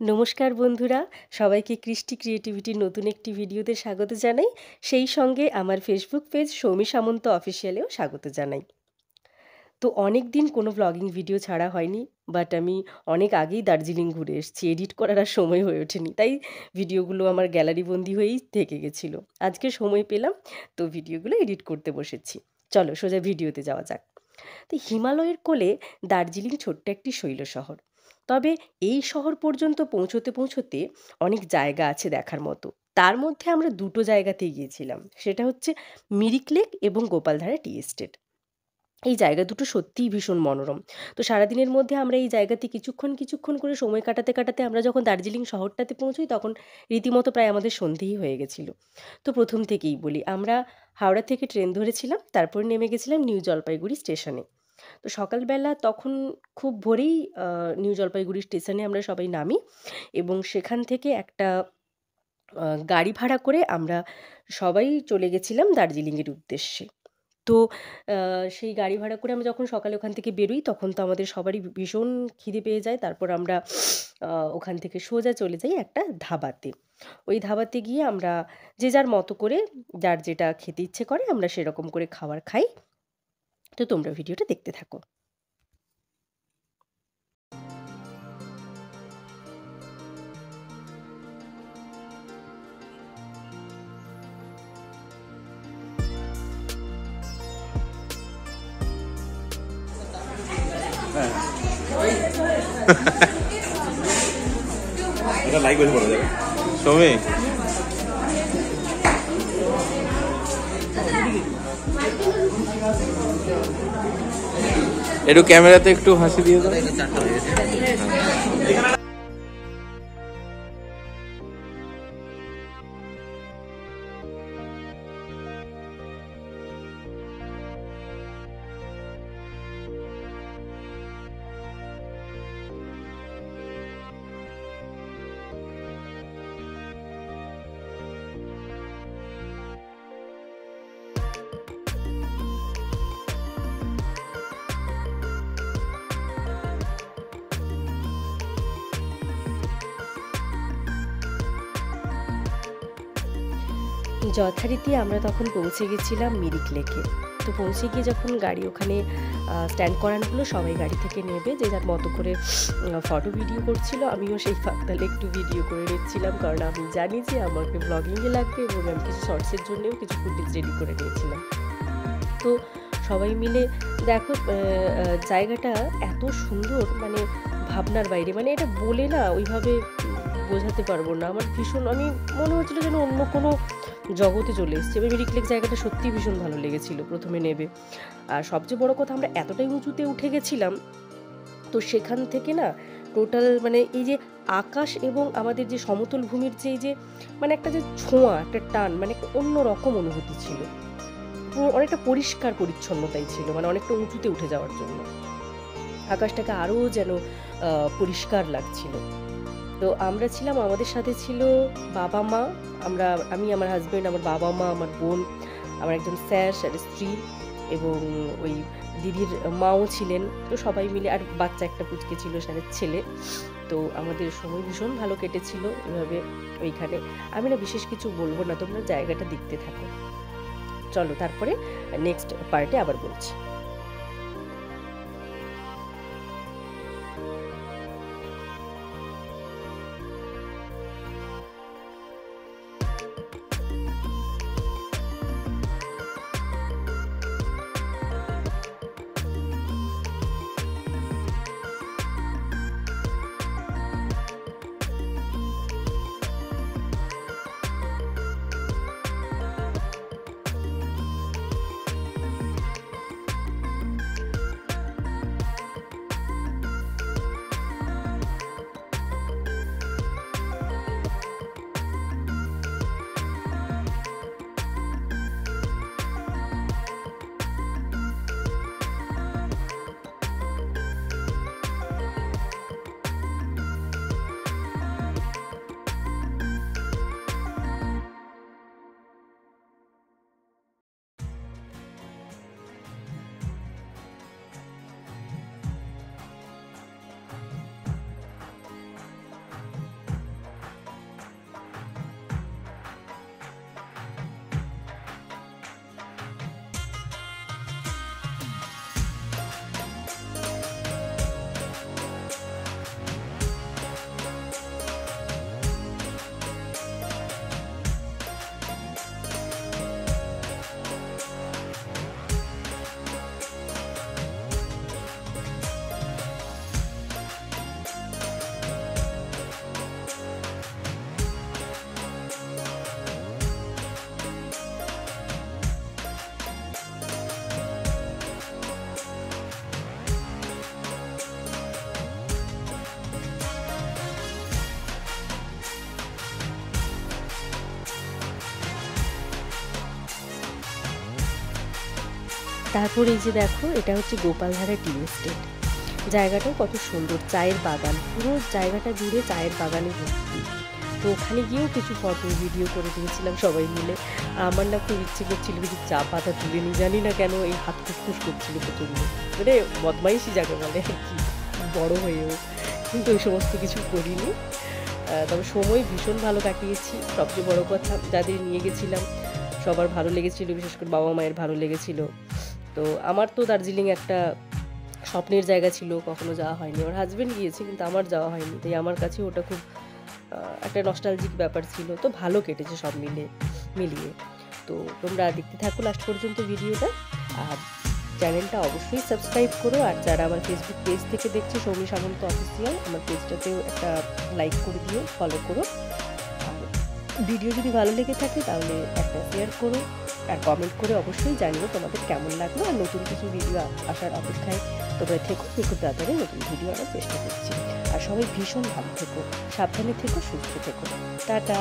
নমস্কার বন্ধুরা, সবাইকে কৃষ্টি ক্রিয়েটিভিটির নতুন একটি ভিডিওতে স্বাগত জানাই। সেই সঙ্গে আমার ফেসবুক পেজ সৌমি সামন্ত অফিসিয়ালেও স্বাগত জানাই। তো অনেক দিন কোনো ব্লগিং ভিডিও ছাড়া হয়নি, বাট আমি অনেক আগেই দার্জিলিং ঘুরে এসেছি। এডিট করার আর সময় হয়ে ওঠেনি, তাই ভিডিওগুলো আমার গ্যালারি বন্দি হয়েই থেকে গেছিলো। আজকে সময় পেলাম, তো ভিডিওগুলো এডিট করতে বসেছি। চলো সোজা ভিডিওতে যাওয়া যাক। তো হিমালয়ের কোলে দার্জিলিং ছোট্ট একটি শৈল শহর। তবে এই শহর পর্যন্ত পৌঁছতে পৌঁছতে অনেক জায়গা আছে দেখার মতো। তার মধ্যে আমরা দুটো জায়গাতেই গিয়েছিলাম, সেটা হচ্ছে মিরিক লেক এবং গোপালধারা টি এস্টেট। এই জায়গা দুটো সত্যিই ভীষণ মনোরম। তো সারাদিনের মধ্যে আমরা এই জায়গাতে কিছুক্ষণ কিছুক্ষণ করে সময় কাটাতে কাটাতে আমরা যখন দার্জিলিং শহরটাতে পৌঁছই তখন রীতিমতো প্রায় আমাদের সন্ধেই হয়ে গেছিলো। তো প্রথম থেকেই বলি, আমরা হাওড়া থেকে ট্রেন ধরেছিলাম, তারপর নেমে গেছিলাম নিউ জলপাইগুড়ি স্টেশনে। তো সকালবেলা তখন খুব ভোরেই নিউ জলপাইগুড়ি স্টেশনে আমরা সবাই নামি এবং সেখান থেকে একটা গাড়ি ভাড়া করে আমরা সবাই চলে গেছিলাম দার্জিলিংয়ের উদ্দেশ্যে। তো সেই গাড়ি ভাড়া করে আমরা যখন সকালে ওখান থেকে বেরোই তখন তো আমাদের সবারই ভীষণ খিদে পেয়ে যায়। তারপর আমরা ওখান থেকে সোজা চলে যাই একটা ধাবাতে। ওই ধাবাতে গিয়ে আমরা যে যার মতো করে যার যেটা খেতে ইচ্ছে করে আমরা সেরকম করে খাবার খাই। তো তোমরা ভিডিওটা দেখতে থাকো। এটা লাইক করে পড়া যাবে সৌমি। একটু ক্যামেরাতে একটু হাসি দিয়ে দাও। যথারীতি আমরা তখন পৌঁছে গেছিলাম মিরিক লেকে। তো পৌঁছে গিয়ে যখন গাড়ি ওখানে স্ট্যান্ড করানো হলো, সবাই গাড়ি থেকে নেবে যে যার মতো করে ফটো ভিডিও করছিল। আমিও সেই ফাঁকতালে একটু ভিডিও করে নিচ্ছিলাম, কারণ আমি জানি যে আমাকে ব্লগিংয়ে লাগবে এবং আমি কিছু শর্টসের জন্যেও কিছু ফুটেজ রেডি করে নিয়েছিলাম। তো সবাই মিলে দেখো জায়গাটা এত সুন্দর, মানে ভাবনার বাইরে, মানে এটা বলে না ওইভাবে বোঝাতে পারবো না। আমার ভীষণ, আমি মনে হচ্ছিল যেন অন্য কোনো জগতে চলে এসেছি। এবার মিরিক লেক জায়গাটা সত্যিই ভীষণ ভালো লেগেছিলো প্রথমে নেবে। আর সবচেয়ে বড় কথা, আমরা এতটাই উঁচুতে উঠে গেছিলাম, তো সেখান থেকে না টোটাল মানে এই যে আকাশ এবং আমাদের যে সমতল ভূমির যে এই যে মানে একটা যে ছোঁয়া, একটা টান, মানে একটা অন্য রকম অনুভূতি ছিল। অনেকটা পরিষ্কার পরিচ্ছন্নতাই ছিল, মানে অনেকটা উঁচুতে উঠে যাওয়ার জন্য আকাশটাকে আরও যেন পরিষ্কার লাগছিল। তো আমরা ছিলাম, আমাদের সাথে ছিল বাবা মা, আমি, আমার হাজব্যান্ড, আমার বাবা মা, আমার বোন, আমার একজন স্যার স্ত্রী এবং ওই দিদির মাও ছিলেন। তো সবাই মিলে, আর বাচ্চা একটা পুচকে ছিল, স্যারের ছেলে। তো আমাদের সময় ভীষণ ভালো কেটেছিল এভাবে ওইখানে। আমি না বিশেষ কিছু বলবো না, তোমরা জায়গাটা দেখতে থাকো। চলো তারপরে নেক্সট পার্টে আবার বলছি। তারপর এই যে দেখো, এটা হচ্ছে গোপালধারা টি এস্টেট। জায়গাটাও কত সুন্দর, চায়ের বাগান, পুরো জায়গাটা জুড়ে চায়ের বাগানে ভর্তি। তো ওখানে গিয়েও কিছু ফটো ভিডিও করে দিয়েছিলাম সবাই মিলে। আমার না খুব ইচ্ছে করছিল কিছু চা পাতা তুলে নিই, জানি না কেন এই হাত ফুসফুস করছিল প্রচণ্ড, মানে বদমাইশি যাকে বলে আর কি, বড় হয়েও। কিন্তু ওই সমস্ত কিছু করিনি। তবে সময় ভীষণ ভালো কাটিয়েছি। সবচেয়ে বড় কথা, যাদের নিয়ে গেছিলাম সবার ভালো লেগেছিল, বিশেষ করে বাবা মায়ের ভালো লেগেছিল। তো আমার তো দার্জিলিং একটা স্বপ্নের জায়গা ছিল, কখনো যাওয়া হয়নি। ওর হাজব্যান্ড গিয়েছে কিন্তু আমার যাওয়া হয়নি, তাই আমার কাছে ওটা খুব একটা নস্টালজিক ব্যাপার ছিল। তো ভালো কেটেছে সব মিলিয়ে। তো তোমরা দেখতে থাকো লাস্ট পর্যন্ত ভিডিওটা, আর চ্যানেলটা অবশ্যই সাবস্ক্রাইব করো। আর যারা আমার ফেসবুক পেজ থেকে দেখছো, সৌমি সামন্ত অফিসিয়াল, আমার পেজটাতেও একটা লাইক করে দিও, ফলো করো। আর ভিডিও যদি ভালো লেগে থাকে তাহলে একটা শেয়ার করো, আর কমেন্ট করে অবশ্যই জানিও তোমাদের কেমন লাগলো। আর নতুন কিছু ভিডিও আসার অপেক্ষায় তোমরা থেকো, খুব তাড়াতাড়ি নতুন ভিডিও আনার চেষ্টা করছি। আর সবাই ভীষণ ভালো থেকো, সাবধানে থেকো, সুস্থ থেকো। টাটা।